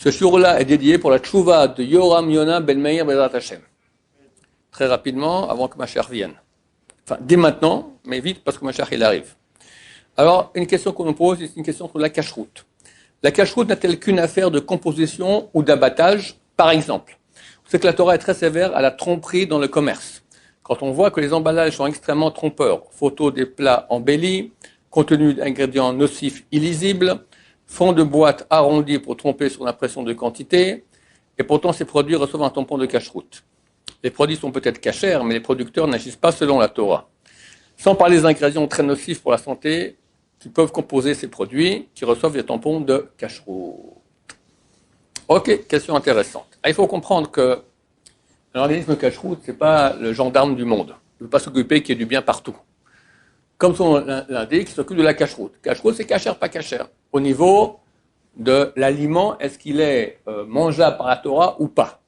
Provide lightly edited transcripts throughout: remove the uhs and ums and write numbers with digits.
Ce shiur-là est dédié pour la tchouva de Yoram Yona Ben Meir Bezrat Hashem. Très rapidement, avant que Mashiach vienne. Enfin, dès maintenant, mais vite parce que Mashiach il arrive. Alors, une question qu'on nous pose, c'est une question sur la cacheroute. La cacheroute n'a-t-elle qu'une affaire de composition ou d'abattage? Par exemple, c'est que la Torah est très sévère à la tromperie dans le commerce. Quand on voit que les emballages sont extrêmement trompeurs, photos des plats embellis, contenu d'ingrédients nocifs illisibles, fond de boîte arrondi pour tromper sur l'impression de quantité, et pourtant ces produits reçoivent un tampon de cacheroute. Les produits sont peut-être cachers, mais les producteurs n'agissent pas selon la Torah. Sans parler des ingrédients très nocifs pour la santé qui peuvent composer ces produits qui reçoivent des tampons de cacheroute. Ok, question intéressante. Il faut comprendre que l'organisme cacheroute, ce n'est pas le gendarme du monde. Il ne veut pas s'occuper qu'il y ait du bien partout. Comme son l'indique, il s'occupe de la cacheroute. Cacheroute, c'est cachère, pas cachère. Au niveau de l'aliment, est-ce qu'il est mangeable par la Torah ou pas?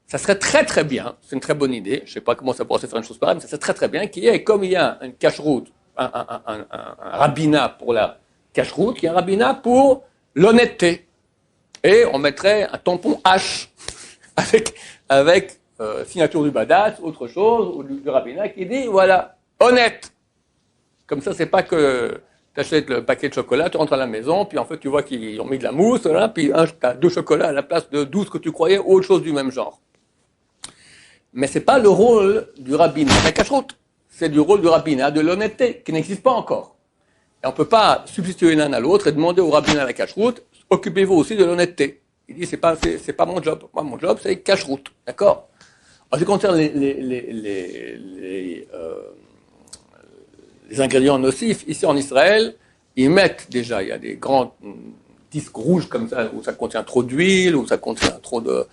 Ça serait très très bien, c'est une très bonne idée, je ne sais pas comment ça pourrait se faire une chose pareille, mais ça serait très très bien qu'il y ait, comme il y a une cacheroute, un rabbinat pour la cacheroute, il y a un rabbinat pour l'honnêteté. Et on mettrait un tampon H avec signature du Badat, autre chose, ou du rabbinat qui dit, voilà, honnête. Comme ça, c'est pas que tu achètes le paquet de chocolat, tu rentres à la maison, puis en fait, tu vois qu'ils ont mis de la mousse, là, puis tu as 2 chocolats à la place de 12 que tu croyais, ou autre chose du même genre. Mais ce n'est pas le rôle du rabbinat de la cacheroute, c'est du rôle du rabbinat de l'honnêteté, qui n'existe pas encore. Et on ne peut pas substituer l'un à l'autre et demander au rabbinat de la cacheroute, occupez-vous aussi de l'honnêteté. Il dit, c'est pas mon job. Moi, mon job, c'est cacheroute. D'accord? En ce qui concerne les ingrédients nocifs, ici en Israël, ils mettent déjà, il y a des grands disques rouges comme ça, où ça contient trop d'huile, où ça contient trop de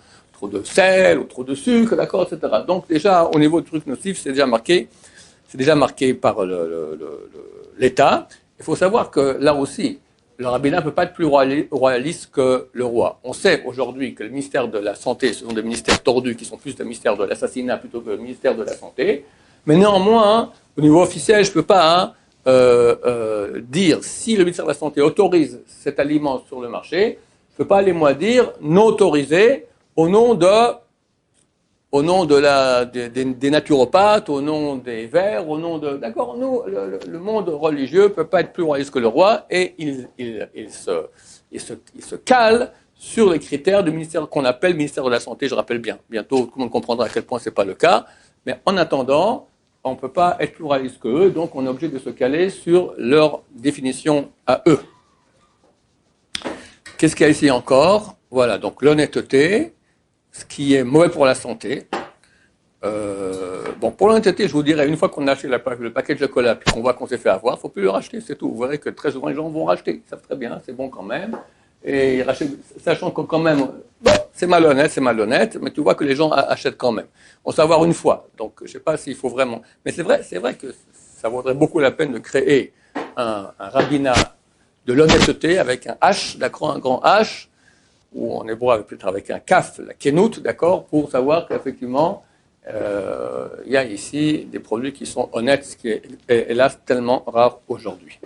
sel, ou trop de sucre, d'accord, etc. Donc déjà, au niveau du truc nocif, c'est déjà marqué par l'État. Il faut savoir que là aussi, le rabbinat ne peut pas être plus royaliste que le roi. On sait aujourd'hui que le ministère de la Santé, ce sont des ministères tordus qui sont plus des ministères de l'assassinat plutôt que le ministère de la Santé. Mais néanmoins, au niveau officiel, je ne peux pas dire si le ministère de la Santé autorise cet aliment sur le marché, je ne peux pas aller moi dire non autorisé au nom des naturopathes, au nom des verts, au nom de... D'accord, nous, le monde religieux ne peut pas être plus royaliste que le roi et il se cale sur les critères du ministère qu'on appelle ministère de la Santé, je rappelle bien. Bientôt, tout le monde comprendra à quel point ce n'est pas le cas. Mais en attendant, on ne peut pas être plus royaliste qu'eux, donc on est obligé de se caler sur leur définition à eux. Qu'est-ce qu'il y a ici encore? Voilà, donc l'honnêteté, ce qui est mauvais pour la santé. Pour l'honnêteté, je vous dirais, une fois qu'on a acheté le paquet de chocolat puis qu'on voit qu'on s'est fait avoir, il ne faut plus le racheter, c'est tout. Vous verrez que très souvent, les gens vont racheter. Ils savent très bien, c'est bon quand même. Et ils rachètent, sachant que quand même, c'est malhonnête, mais tu vois que les gens achètent quand même. On sait avoir une fois. Donc, je ne sais pas s'il faut vraiment... Mais c'est vrai que ça vaudrait beaucoup la peine de créer un rabbinat de l'honnêteté avec un H, d'accord, un grand H, ou en hébreu peut-être avec un kaf, la kenout, d'accord, pour savoir qu'effectivement, il y a ici des produits qui sont honnêtes, ce qui est hélas tellement rare aujourd'hui.